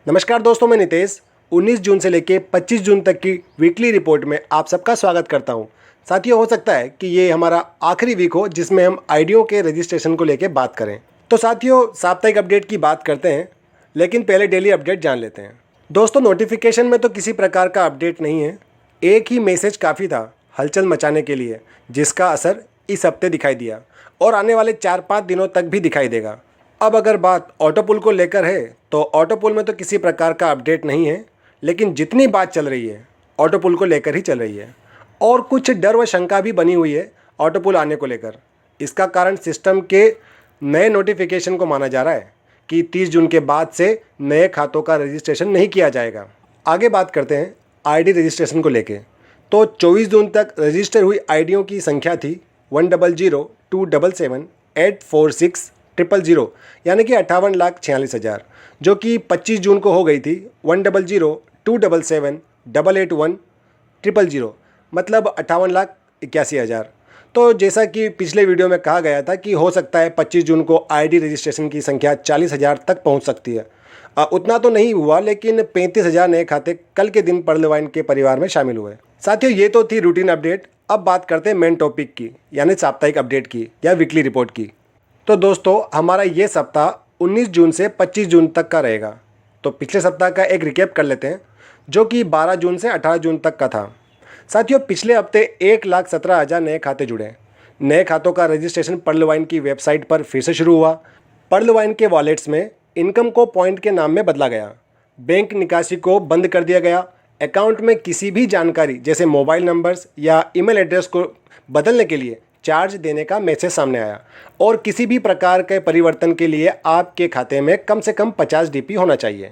नमस्कार दोस्तों, मैं नितेश 19 जून से लेकर 25 जून तक की वीकली रिपोर्ट में आप सबका स्वागत करता हूं। साथियों, हो सकता है कि ये हमारा आखिरी वीक हो जिसमें हम आईडियों के रजिस्ट्रेशन को लेकर बात करें। तो साथियों, साप्ताहिक अपडेट की बात करते हैं, लेकिन पहले डेली अपडेट जान लेते हैं। दोस्तों, नोटिफिकेशन में तो किसी प्रकार का अपडेट नहीं है। एक ही मैसेज काफ़ी था हलचल मचाने के लिए, जिसका असर इस हफ्ते दिखाई दिया और आने वाले 4-5 दिनों तक भी दिखाई देगा। अब अगर बात ऑटोपुल को लेकर है तो ऑटोपुल में तो किसी प्रकार का अपडेट नहीं है, लेकिन जितनी बात चल रही है ऑटोपुल को लेकर ही चल रही है और कुछ डर व शंका भी बनी हुई है ऑटोपुल आने को लेकर। इसका कारण सिस्टम के नए नोटिफिकेशन को माना जा रहा है कि 30 जून के बाद से नए खातों का रजिस्ट्रेशन नहीं किया जाएगा। आगे बात करते हैं आईडी रजिस्ट्रेशन को लेकर। तो 24 जून तक रजिस्टर हुई आईडियों की संख्या थी 100,277,846,000, यानी कि 58,46,000, जो कि 25 जून को हो गई थी 100,277,881,000, मतलब 58,81,000। तो जैसा कि पिछले वीडियो में कहा गया था कि हो सकता है 25 जून को आईडी रजिस्ट्रेशन की संख्या 40,000 तक पहुंच सकती है। उतना तो नहीं हुआ, लेकिन 35,000 नए खाते कल के दिन पर्लवाइन के परिवार में शामिल हुए। साथियों, ये तो थी रूटीन अपडेट। अब बात करते हैं मेन टॉपिक की, यानी साप्ताहिक अपडेट की या वीकली रिपोर्ट की। तो दोस्तों, हमारा ये सप्ताह 19 जून से 25 जून तक का रहेगा। तो पिछले सप्ताह का एक रिकैप कर लेते हैं, जो कि 12 जून से 18 जून तक का था। साथियों, पिछले हफ्ते 1,17,000 नए खाते जुड़े। नए खातों का रजिस्ट्रेशन पर्लवाइन की वेबसाइट पर फिर से शुरू हुआ। पर्लवाइन के वॉलेट्स में इनकम को पॉइंट के नाम में बदला गया। बैंक निकासी को बंद कर दिया गया। अकाउंट में किसी भी जानकारी जैसे मोबाइल नंबर्स या ईमेल एड्रेस को बदलने के लिए चार्ज देने का मैसेज सामने आया और किसी भी प्रकार के परिवर्तन के लिए आपके खाते में कम से कम 50 डीपी होना चाहिए।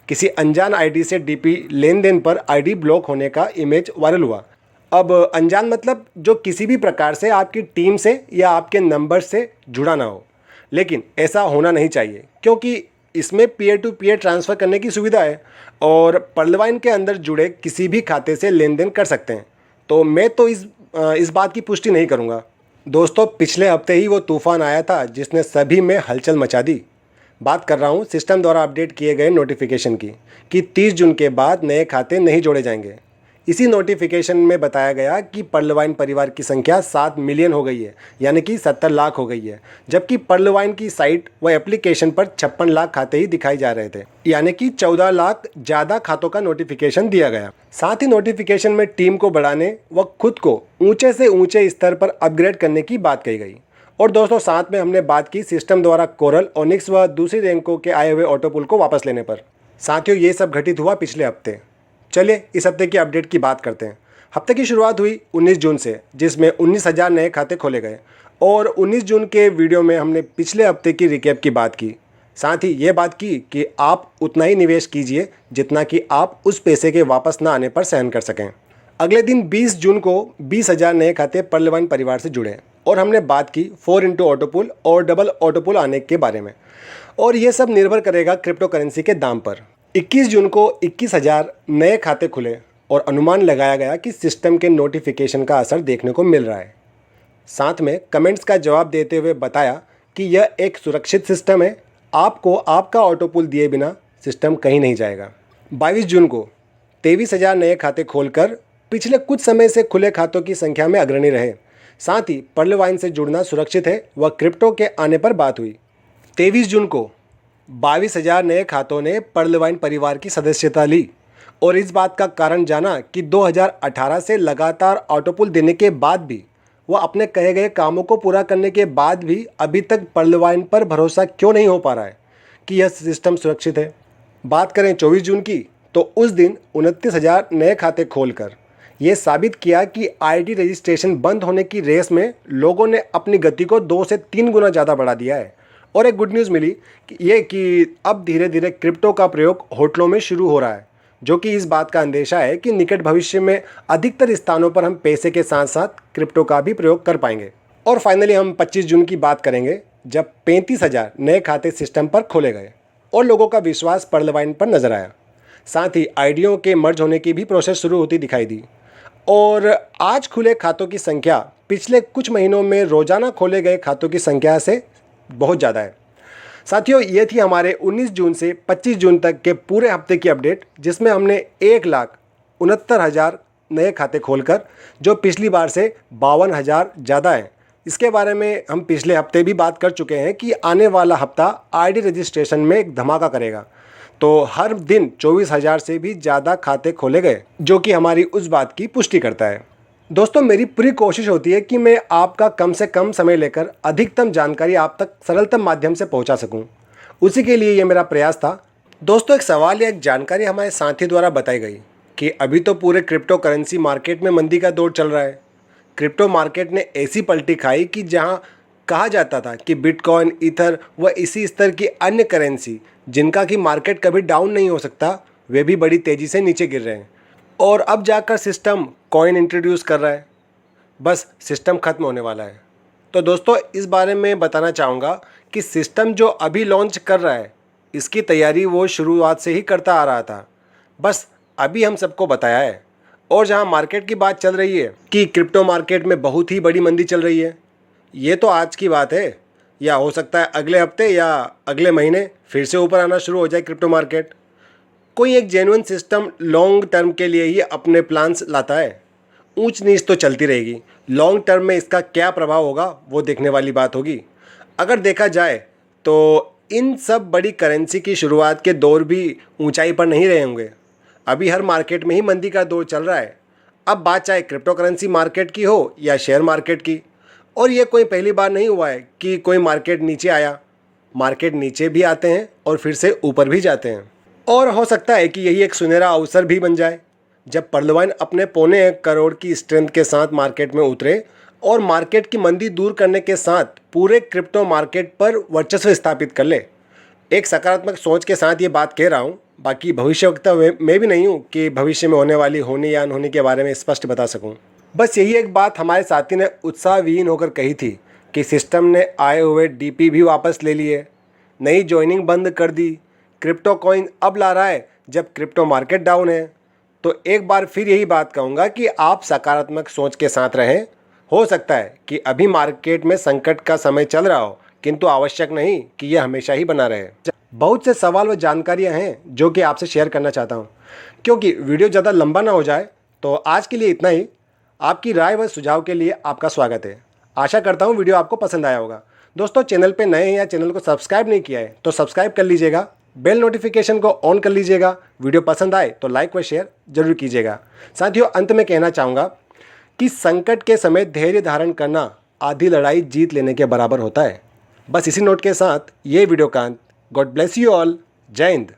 किसी अनजान आईडी से डीपी लेन देन पर आईडी ब्लॉक होने का इमेज वायरल हुआ। अब अनजान मतलब जो किसी भी प्रकार से आपकी टीम से या आपके नंबर से जुड़ा ना हो, लेकिन ऐसा होना नहीं चाहिए क्योंकि इसमें पीयर टू पीयर ट्रांसफ़र करने की सुविधा है और पर्लवाइन के अंदर जुड़े किसी भी खाते से लेन देन कर सकते हैं। तो मैं तो इस बात की पुष्टि नहीं करूँगा। दोस्तों, पिछले हफ्ते ही वो तूफ़ान आया था जिसने सभी में हलचल मचा दी। बात कर रहा हूँ सिस्टम द्वारा अपडेट किए गए नोटिफिकेशन की कि 30 जून के बाद नए खाते नहीं जोड़े जाएंगे। इसी नोटिफिकेशन में बताया गया कि पर्लवाइन परिवार की संख्या 7 मिलियन हो गई है, यानी कि 70 लाख हो गई है, जबकि पर्लवाइन की साइट व एप्लीकेशन पर 56 लाख खाते ही दिखाई जा रहे थे, यानी कि 14 लाख ज़्यादा खातों का नोटिफिकेशन दिया गया। साथ ही नोटिफिकेशन में टीम को बढ़ाने व खुद को ऊंचे से ऊंचे स्तर पर अपग्रेड करने की बात कही गई। और दोस्तों, साथ में हमने बात की सिस्टम द्वारा कोरल, ओनिक्स व दूसरी रैंकों के आए हुए ऑटोपुल को वापस लेने पर। साथियों, ये सब घटित हुआ पिछले हफ्ते। चलिए इस हफ्ते की अपडेट की बात करते हैं। हफ्ते की शुरुआत हुई 19 जून से, जिसमें 19,000 नए खाते खोले गए और 19 जून के वीडियो में हमने पिछले हफ्ते की रिकैप की बात की। साथ ही ये बात की कि आप उतना ही निवेश कीजिए जितना कि आप उस पैसे के वापस ना आने पर सहन कर सकें। अगले दिन 20 जून को 20,000 नए खाते पर्लवाइन परिवार से जुड़े और हमने बात की 4x ऑटोपुल और डबल ऑटोपुल आने के बारे में, और ये सब निर्भर करेगा क्रिप्टो करेंसी के दाम पर। 21 जून को 21,000 नए खाते खुले और अनुमान लगाया गया कि सिस्टम के नोटिफिकेशन का असर देखने को मिल रहा है। साथ में कमेंट्स का जवाब देते हुए बताया कि यह एक सुरक्षित सिस्टम है, आपको आपका ऑटोपुल दिए बिना सिस्टम कहीं नहीं जाएगा। 22 जून को 23,000 नए खाते खोलकर पिछले कुछ समय से खुले खातों की संख्या में अग्रणी रहे। साथ ही पर्लवाइन से जुड़ना सुरक्षित है व क्रिप्टो के आने पर बात हुई। 23 जून को 22,000 नए खातों ने पर्लवाइन परिवार की सदस्यता ली और इस बात का कारण जाना कि 2018 से लगातार ऑटोपुल देने के बाद भी वह अपने कहे गए कामों को पूरा करने के बाद भी अभी तक पर्लवाइन पर भरोसा क्यों नहीं हो पा रहा है कि यह सिस्टम सुरक्षित है। बात करें 24 जून की, तो उस दिन 29,000 नए खाते खोलकर ये साबित किया कि आईडी रजिस्ट्रेशन बंद होने की रेस में लोगों ने अपनी गति को 2 से 3 गुना ज़्यादा बढ़ा दिया है। और एक गुड न्यूज़ मिली कि अब धीरे धीरे क्रिप्टो का प्रयोग होटलों में शुरू हो रहा है, जो कि इस बात का अंदेशा है कि निकट भविष्य में अधिकतर स्थानों पर हम पैसे के साथ साथ क्रिप्टो का भी प्रयोग कर पाएंगे। और फाइनली हम 25 जून की बात करेंगे, जब 35,000 नए खाते सिस्टम पर खोले गए और लोगों का विश्वास पर्लवाइन पर नजर आया। साथ ही आईडियों के मर्ज होने की भी प्रोसेस शुरू होती दिखाई दी और आज खुले खातों की संख्या पिछले कुछ महीनों में रोजाना खोले गए खातों की संख्या से बहुत ज़्यादा है। साथियों, ये थी हमारे 19 जून से 25 जून तक के पूरे हफ्ते की अपडेट, जिसमें हमने 1,69,000 नए खाते खोलकर, जो पिछली बार से 52,000 ज़्यादा हैं। इसके बारे में हम पिछले हफ्ते भी बात कर चुके हैं कि आने वाला हफ्ता आईडी रजिस्ट्रेशन में एक धमाका करेगा। तो हर दिन 24,000 से भी ज़्यादा खाते खोले गए, जो कि हमारी उस बात की पुष्टि करता है। दोस्तों, मेरी पूरी कोशिश होती है कि मैं आपका कम से कम समय लेकर अधिकतम जानकारी आप तक सरलतम माध्यम से पहुंचा सकूं। उसी के लिए ये मेरा प्रयास था। दोस्तों, एक सवाल या एक जानकारी हमारे साथी द्वारा बताई गई कि अभी तो पूरे क्रिप्टो करेंसी मार्केट में मंदी का दौर चल रहा है। क्रिप्टो मार्केट ने ऐसी पलटी खाई कि जहां कहा जाता था कि बिटकॉइन, ईथर व इसी स्तर की अन्य करेंसी जिनका कि मार्केट कभी डाउन नहीं हो सकता, वे भी बड़ी तेज़ी से नीचे गिर रहे हैं। और अब जाकर सिस्टम कॉइन इंट्रोड्यूस कर रहा है। बस सिस्टम ख़त्म होने वाला है। तो दोस्तों, इस बारे में बताना चाहूँगा कि सिस्टम जो अभी लॉन्च कर रहा है, इसकी तैयारी वो शुरुआत से ही करता आ रहा था, बस अभी हम सबको बताया है। और जहाँ मार्केट की बात चल रही है कि क्रिप्टो मार्केट में बहुत ही बड़ी मंदी चल रही है, ये तो आज की बात है, या हो सकता है अगले हफ्ते या अगले महीने फिर से ऊपर आना शुरू हो जाए क्रिप्टो मार्केट। कोई एक जेन्युइन सिस्टम लॉन्ग टर्म के लिए ही अपने प्लान्स लाता है। ऊंच नीच तो चलती रहेगी, लॉन्ग टर्म में इसका क्या प्रभाव होगा वो देखने वाली बात होगी। अगर देखा जाए तो इन सब बड़ी करेंसी की शुरुआत के दौर भी ऊंचाई पर नहीं रहे होंगे। अभी हर मार्केट में ही मंदी का दौर चल रहा है। अब बात चाहे क्रिप्टो करेंसी मार्केट की हो या शेयर मार्केट की, और ये कोई पहली बार नहीं हुआ है कि कोई मार्केट नीचे आया। मार्केट नीचे भी आते हैं और फिर से ऊपर भी जाते हैं। और हो सकता है कि यही एक सुनहरा अवसर भी बन जाए, जब पर्लवाइन अपने 1.25 करोड़ की स्ट्रेंथ के साथ मार्केट में उतरे और मार्केट की मंदी दूर करने के साथ पूरे क्रिप्टो मार्केट पर वर्चस्व स्थापित कर ले। एक सकारात्मक सोच के साथ ये बात कह रहा हूँ। बाकी भविष्यवक्ता मैं भी नहीं हूँ कि भविष्य में होने वाली होने या अनहोनी के बारे में स्पष्ट बता सकूँ। बस यही एक बात हमारे साथी ने उत्साहविहीन होकर कही थी कि सिस्टम ने आए हुए डीपी भी वापस ले लिए, नई ज्वाइनिंग बंद कर दी, क्रिप्टो कॉइन अब ला रहा है जब क्रिप्टो मार्केट डाउन है। तो एक बार फिर यही बात कहूँगा कि आप सकारात्मक सोच के साथ रहें। हो सकता है कि अभी मार्केट में संकट का समय चल रहा हो, किंतु आवश्यक नहीं कि यह हमेशा ही बना रहे। बहुत से सवाल व जानकारियाँ हैं जो कि आपसे शेयर करना चाहता हूँ। क्योंकि वीडियो ज़्यादा लंबा ना हो जाए, तो आज के लिए इतना ही। आपकी राय व सुझाव के लिए आपका स्वागत है। आशा करता हूँ वीडियो आपको पसंद आया होगा। दोस्तों, चैनल पे नए हैं या चैनल को सब्सक्राइब नहीं किया है तो सब्सक्राइब कर लीजिएगा, बेल नोटिफिकेशन को ऑन कर लीजिएगा। वीडियो पसंद आए तो लाइक व शेयर जरूर कीजिएगा। साथियों, अंत में कहना चाहूँगा कि संकट के समय धैर्य धारण करना आधी लड़ाई जीत लेने के बराबर होता है। बस इसी नोट के साथ ये वीडियो का अंत। God bless you all. जय हिंद।